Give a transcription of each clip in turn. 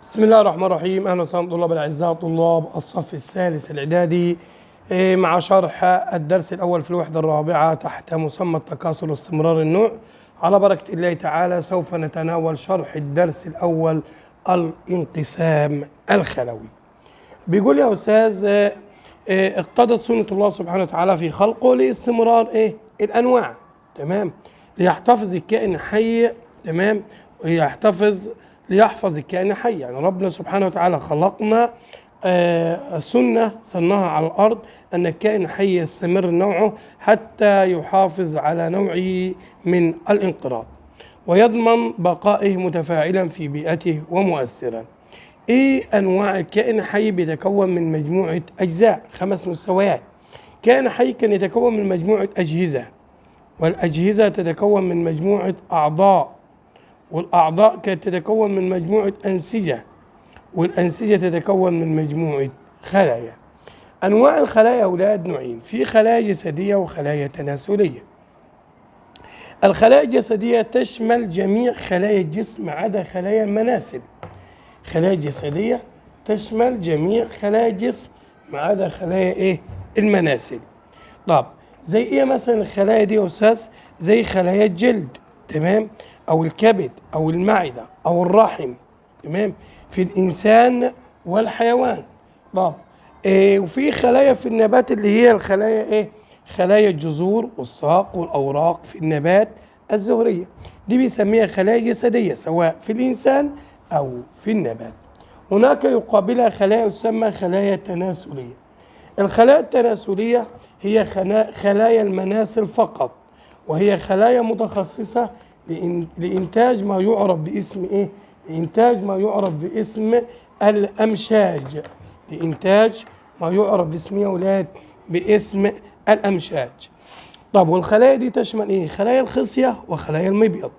بسم الله الرحمن الرحيم. اهلا وسهلا طلاب الاعزاء طلاب الصف الثالث الاعدادي مع شرح الدرس الاول في الوحده الرابعه تحت مسمى التكاثر واستمرار النوع. على بركه الله تعالى سوف نتناول شرح الدرس الاول الانقسام الخلوي. بيقول يا استاذ اقتضت سنه الله سبحانه وتعالى في خلقه لاستمرار الانواع، تمام، ليحتفظ الكائن حي، تمام، ليحفظ الكائن حي. يعني ربنا سبحانه وتعالى خلقنا سنة صنها على الأرض أن الكائن حي يستمر نوعه حتى يحافظ على نوعه من الانقراض ويضمن بقائه متفاعلا في بيئته ومؤثرا. ايه انواع الكائن الحي؟ بيتكون من مجموعة اجزاء، 5 مستويات. كائن حي كان يتكون من مجموعة اجهزة، والاجهزة تتكون من مجموعة اعضاء، والأعضاء كانت تتكون من مجموعة أنسجة، والأنسجة تتكون من مجموعة خلايا. أنواع الخلايا يا أولاد نوعين، في خلايا جسدية وخلايا تناسلية. الخلايا الجسدية تشمل جميع خلايا الجسم ما عدا خلايا المناسل. خلايا جسدية تشمل جميع خلايا الجسم ما عدا خلايا المناسل. طب زي ايه مثلا الخلايا دي يا أستاذ؟ زي خلايا الجلد، تمام، او الكبد او المعده او الرحم، تمام، في الانسان والحيوان. طب وفي خلايا في النبات اللي هي الخلايا خلايا الجذور والساق والاوراق في النبات الزهريه، دي بيسميها خلايا جسديه سواء في الانسان او في النبات. هناك يقابلها خلايا تسمى خلايا تناسليه. الخلايا التناسليه هي خلايا المناسل فقط، وهي خلايا متخصصة لإنتاج ما يعرف باسم لإنتاج ما يعرف باسم الأمشاج. لإنتاج ما يعرف باسم يا أولاد باسم الأمشاج. طب والخلايا دي تشمل خلايا الخصية وخلايا المبيض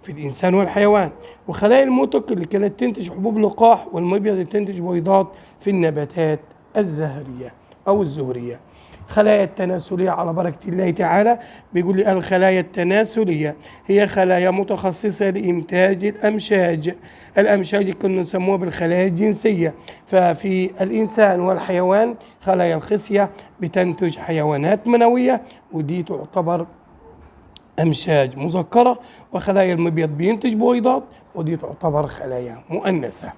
في الإنسان والحيوان، وخلايا المتك اللي كانت تنتج حبوب لقاح، والمبيض اللي تنتج بيضات في النباتات الزهرية أو الزهرية. خلايا التناسلية على بركة الله تعالى بيقول لي الخلايا التناسلية هي خلايا متخصصة لإنتاج الأمشاج. الأمشاج كنا نسموها بالخلايا الجنسية. ففي الإنسان والحيوان خلايا الخصية بتنتج حيوانات منوية، ودي تعتبر أمشاج مذكرة، وخلايا المبيض بينتج بويضات، ودي تعتبر خلايا مؤنثة.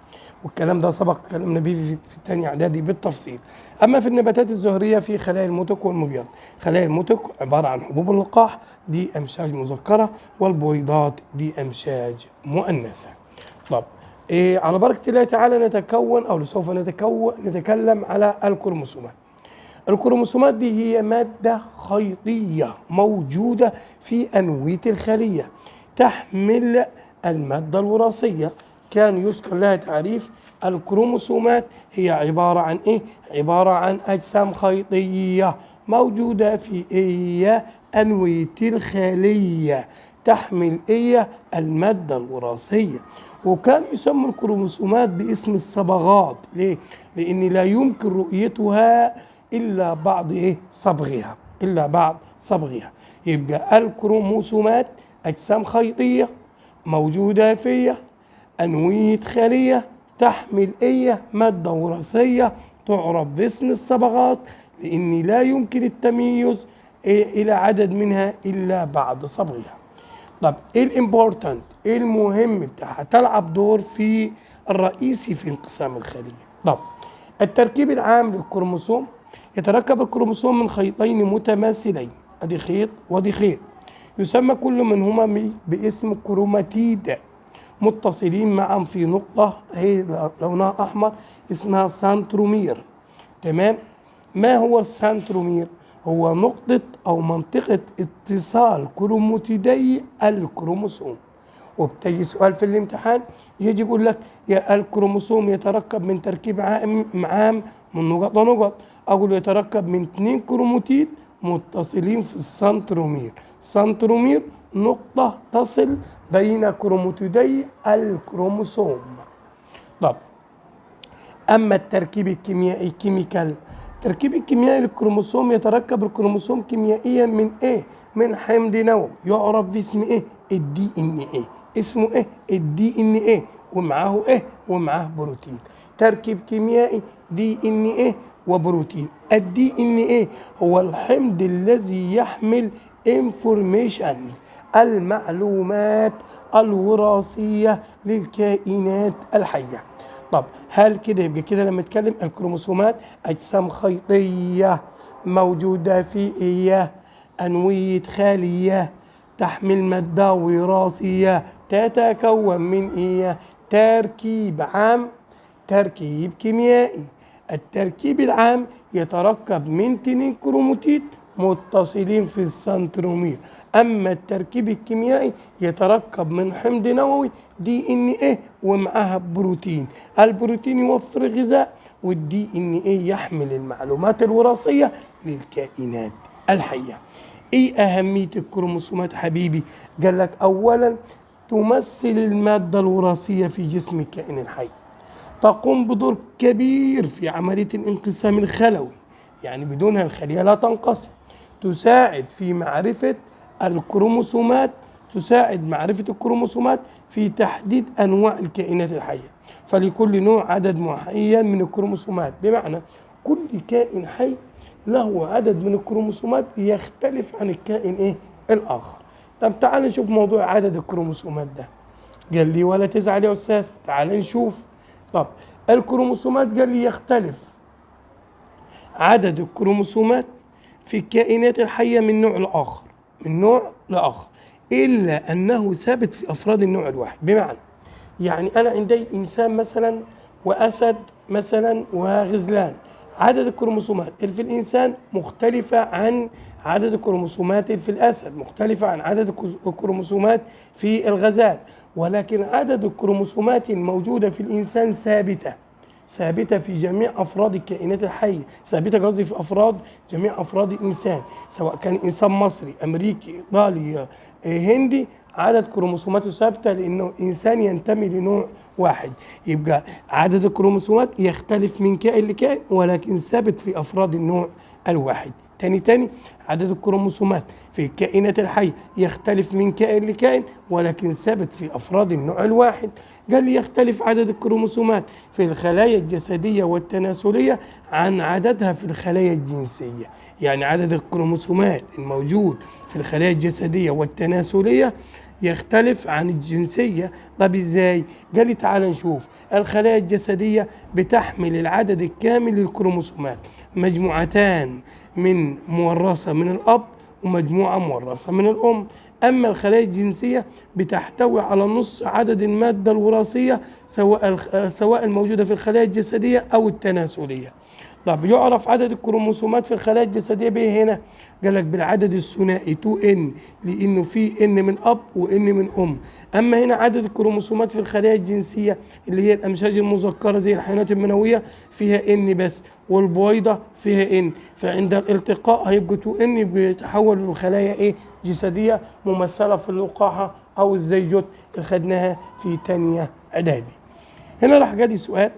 والكلام ده سبق تكلمنا به في الثاني اعدادي بالتفصيل. اما في النباتات الزهريه في خلايا المتك والمبيض. خلايا المتك عباره عن حبوب اللقاح، دي امشاج مذكره، والبويضات دي امشاج مؤنثه. طب على بركه الله تعالى سوف نتكلم على الكروموسومات. الكروموسومات دي هي ماده خيطيه موجوده في انويه الخليه تحمل الماده الوراثيه. كان يذكر لها تعريف: الكروموسومات هي عبارة عن أجسام خيطية موجودة في أنوية الخلية تحمل المادة الوراثية. وكان يسمى الكروموسومات باسم الصبغات. ليه؟ لأن لا يمكن رؤيتها إلا بعد صبغها. يبقى الكروموسومات أجسام خيطية موجودة في أنوية خلية تحمل مادة وراثية تعرف باسم الصبغات، لأن لا يمكن التمييز إلى عدد منها إلا بعد صبغها. طب الامبورتنت المهم بتاعها تلعب دور في الرئيسي في انقسام الخلية. طب التركيب العام للكروموسوم: يتركب الكروموسوم من خيطين متماثلين، ادي خيط ودي خيط، يسمى كل منهما باسم كروماتيد، متصلين معا في نقطة هي لونها أحمر اسمها سنترومير، تمام. ما هو السنترومير؟ هو نقطة أو منطقة اتصال كروماتيدي الكروموسوم. وبتجي سؤال في الامتحان يجي يقول لك يا الكروموسوم يتركب من تركيب عام من نقط ونقط، أقول يتركب من 2 كروماتيد متصلين في السنترومير. سنترومير نقطة تصل بين كروماتيدي الكروموسوم. طب أما التركيب الكيميائي التركيب الكيميائي للكروموسوم: يتركب الكروموسوم كيميائيا من من حمض نووي يعرف باسم الدي ان ايه. اسمه الدي ان ايه، ومعاه ايه؟ ومعاه بروتين. تركيب كيميائي دي ان ايه وبروتين. الدي ان ايه هو الحمض الذي يحمل انفورميشنز، المعلومات الوراثية للكائنات الحية. طب هل كده يبقى كده لما نتكلم الكروموسومات أجسام خيطية موجودة في إيه؟ أنوية خالية تحمل مادة وراثية تتكون من إيه؟ تركيب عام، تركيب كيميائي. التركيب العام يتركب من 2 كروماتيد متصلين في السنترومير. اما التركيب الكيميائي يتركب من حمض نووي دي ان ايه ومعها بروتين. البروتين يوفر غذاء، والدي ان ايه يحمل المعلومات الوراثيه للكائنات الحيه. ايه اهميه الكروموسومات حبيبي؟ قال لك اولا تمثل الماده الوراثيه في جسم الكائن الحي، تقوم بدور كبير في عملية الانقسام الخلوي، يعني بدونها الخلية لا تنقسم. تساعد في معرفة الكروموسومات، تساعد معرفة الكروموسومات في تحديد أنواع الكائنات الحية، فلكل نوع عدد معين من الكروموسومات، بمعنى كل كائن حي له عدد من الكروموسومات يختلف عن الكائن إيه؟ الآخر. طب تعال نشوف موضوع عدد الكروموسومات ده. قال لي ولا تزعل يا أستاذ، تعال نشوف. طب الكروموسومات قال لي يختلف عدد الكروموسومات في الكائنات الحية من نوع لآخر، من نوع لآخر، إلا أنه ثابت في أفراد النوع الواحد. بمعنى يعني أنا عندي إنسان مثلا وأسد مثلا وغزلان، عدد الكروموسومات اللي في الإنسان مختلفة عن عدد الكروموسومات اللي في الأسد، مختلفة عن عدد الكروموسومات في الغزال، ولكن عدد الكروموسومات الموجودة في الإنسان ثابتة، ثابتة في جميع أفراد الكائنات الحية، ثابتة قصدي في أفراد جميع أفراد الإنسان، سواء كان إنسان مصري أمريكي إيطالي هندي، عدد كروموسوماته ثابتة لأنه إنسان ينتمي لنوع واحد. يبقى عدد الكروموسومات يختلف من كائن لكائن ولكن ثابت في أفراد النوع الواحد. تاني عدد الكروموسومات في الكائنات الحية يختلف من كائن لكائن ولكن ثابت في أفراد النوع الواحد. قال لي يختلف عدد الكروموسومات في الخلايا الجسدية والتناسلية عن عددها في الخلايا الجنسية، يعني عدد الكروموسومات الموجود في الخلايا الجسدية والتناسلية يختلف عن الجنسية. طب ازاي؟ قال لي تعال نشوف. الخلايا الجسدية بتحمل العدد الكامل للكروموسومات، مجموعتان من مورثة من الأب ومجموعة مورثة من الأم. أما الخلايا الجنسية بتحتوي على نص عدد المادة الوراثية سواء الموجودة في الخلايا الجسدية أو التناسلية. طب يعرف عدد الكروموسومات في الخلايا الجسدية بايه هنا؟ قال لك بالعدد الثنائي 2n، لانه في n من اب وn من ام. اما هنا عدد الكروموسومات في الخلايا الجنسيه اللي هي الامشاج المذكره زي الحيوانات المنويه فيها n بس، والبويضه فيها n، فعند الالتقاء هيبقوا 2n، يبقوا يتحولوا لخلايا ايه؟ جسديه ممثله في اللقاحه او الزيجوت اللي خدناها في تانية اعدادي. هنا راح جالي سؤال: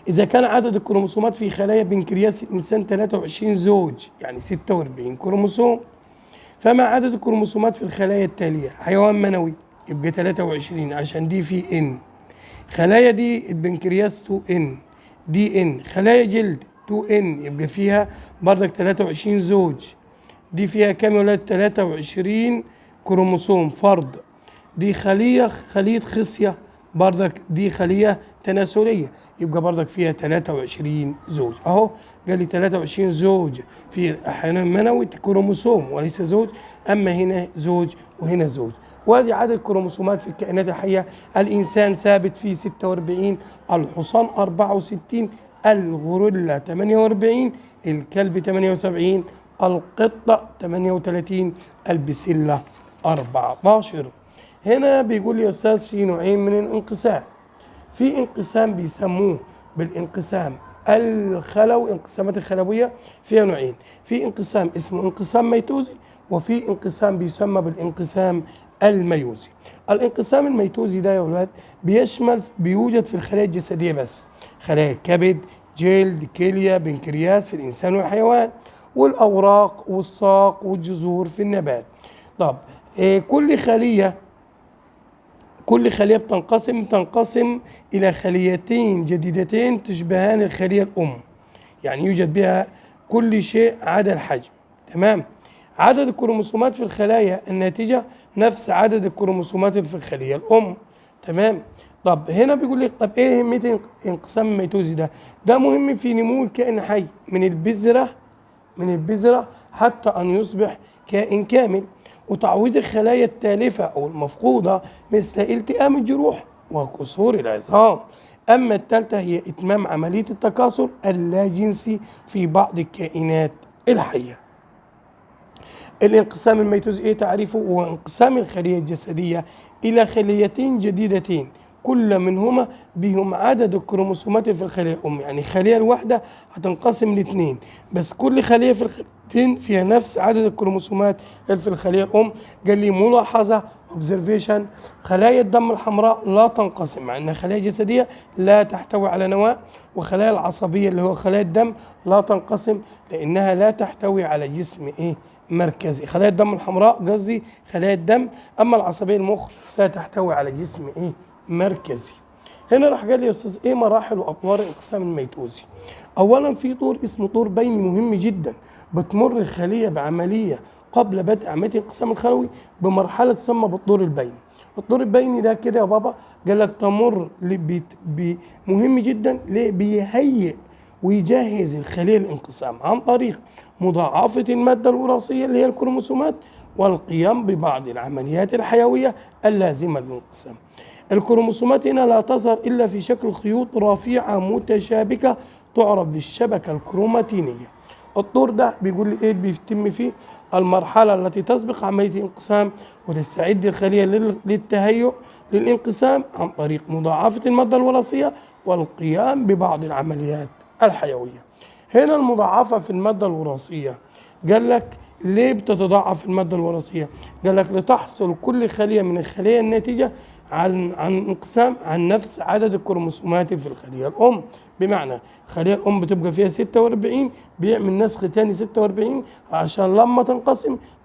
إذا كان عدد الكروموسومات في خلايا بنكرياس الإنسان 23 زوج، يعني 46 كروموسوم، فما عدد الكروموسومات في الخلايا التالية؟ حيوان منوي يبقى 23 عشان دي في إن، خلايا دي البنكرياس 2N دي إن، خلايا جلد 2N يبقى فيها بردك 23 زوج، دي فيها كام يا ولاد؟ 23 كروموسوم فرد. دي خلية خصية بردك، دي خلية تناسلية يبقى بردك فيها 23 زوج. اهو قال لي 23 زوج في الحيوان المنوي كروموسوم وليس زوج، اما هنا زوج وهنا زوج. وادي عدد الكروموسومات في الكائنات الحية. الانسان ثابت فيه 46، الحصان 64، الغوريلا 48، الكلب 78، القطة 38، البسلة 14. هنا بيقول لي يا أستاذ في نوعين من الانقسام. في انقسام بيسموه بالانقسام الخلوي، انقسامات الخلوية فيها نوعين، في انقسام اسمه انقسام ميتوزي، وفي انقسام بيسمى بالانقسام الميوزي. الانقسام الميتوزي ده يا ولاد بيوجد في الخلايا الجسدية بس، خلايا الكبد، جلد، كلية، بنكرياس في الإنسان والحيوان، والأوراق والساق والجذور في النبات. طب كل خلية كل خلية تنقسم إلى خليتين جديدتين تشبهان الخلية الأم، يعني يوجد بها كل شيء عدا الحجم. تمام. عدد الكروموسومات في الخلايا الناتجة نفس عدد الكروموسومات في الخلية الأم. تمام. طب هنا بيقول لك طب ايه أهمية انقسام الميتوزي ده؟ ده مهم في نمو الكائن الحي من البذرة حتى أن يصبح كائن كامل، وتعويض الخلايا التالفة أو المفقودة مثل التئام الجروح وكسور العظام. أما الثالثة هي إتمام عملية التكاثر اللاجنسي في بعض الكائنات الحية. الانقسام الميتوزي ايه تعريفه؟ هو انقسام الخلية الجسدية إلى خليتين جديدتين كل منهما بهم عدد الكروموسومات في الخلية الأم، يعني الخلية الواحدة هتنقسم لاثنين بس كل خلية في الخليتين فيها نفس عدد الكروموسومات في الخلية الأم. قال لي ملاحظة observation، خلايا الدم الحمراء لا تنقسم، مع أن خلايا جسدية لا تحتوي على نواة، وخلايا العصبية اللي هو خلايا الدم لا تنقسم لأنها لا تحتوي على جسم مركزي. خلايا الدم الحمراء قصدي خلايا الدم، أما العصبية المخ لا تحتوي على جسم مركزي. هنا راح قال لي يا استاذ ايه مراحل واطوار الانقسام الميتوزي؟ اولا في طور اسمه طور بيني مهم جدا، بتمر الخليه بعمليه قبل بدء عمليه الانقسام الخلوي بمرحله تسمى بالطور البيني. الطور البيني ده كده يا بابا قال لك تمر مهم جدا ليه؟ بيهيئ ويجهز الخليه للانقسام عن طريق مضاعفه الماده الوراثيه اللي هي الكروموسومات والقيام ببعض العمليات الحيويه اللازمه للانقسام. الكروموسومات هنا لا تظهر إلا في شكل خيوط رفيعة متشابكة تعرف بالشبكة الكروماتينية. الطور ده بيقول لي إيه بيتم فيه؟ المرحلة التي تسبق عملية الانقسام وتستعد الخلية للتهيؤ للانقسام عن طريق مضاعفة المادة الوراثية والقيام ببعض العمليات الحيوية. هنا المضاعفة في المادة الوراثية قال لك ليه بتتضاعف المادة الوراثية؟ قال لك لتحصل كل خلية من الخلية الناتجة عن انقسام عن نفس عدد الكروموسومات في الخلية الأم. بمعنى الخلية الأم بتبقى فيها 46 بيعمل نسخ تاني 46 عشان لما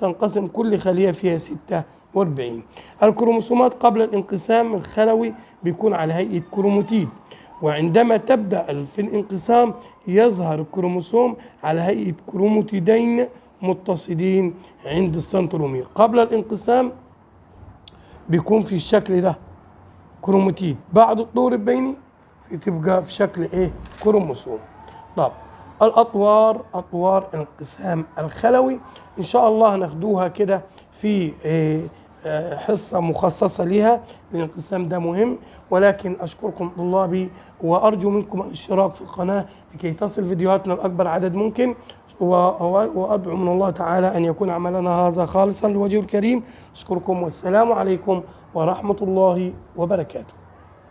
تنقسم كل خلية فيها 46. الكروموسومات قبل الانقسام الخلوي بيكون على هيئة كروماتيد، وعندما تبدأ في الانقسام يظهر الكروموسوم على هيئة كروماتيدين متصلين عند السنترومير. قبل الانقسام بيكون في الشكل ده كروماتيد، بعد الطور البيني تبقى في شكل كروموسوم. طب اطوار الانقسام الخلوي ان شاء الله هناخدوها كده في حصة مخصصة لها، الانقسام ده مهم. ولكن أشكركم طلابي وأرجو منكم الاشتراك في القناة لكي تصل فيديوهاتنا لأكبر عدد ممكن، وأدعو من الله تعالى أن يكون عملنا هذا خالصا لوجهه الكريم. أشكركم والسلام عليكم ورحمة الله وبركاته.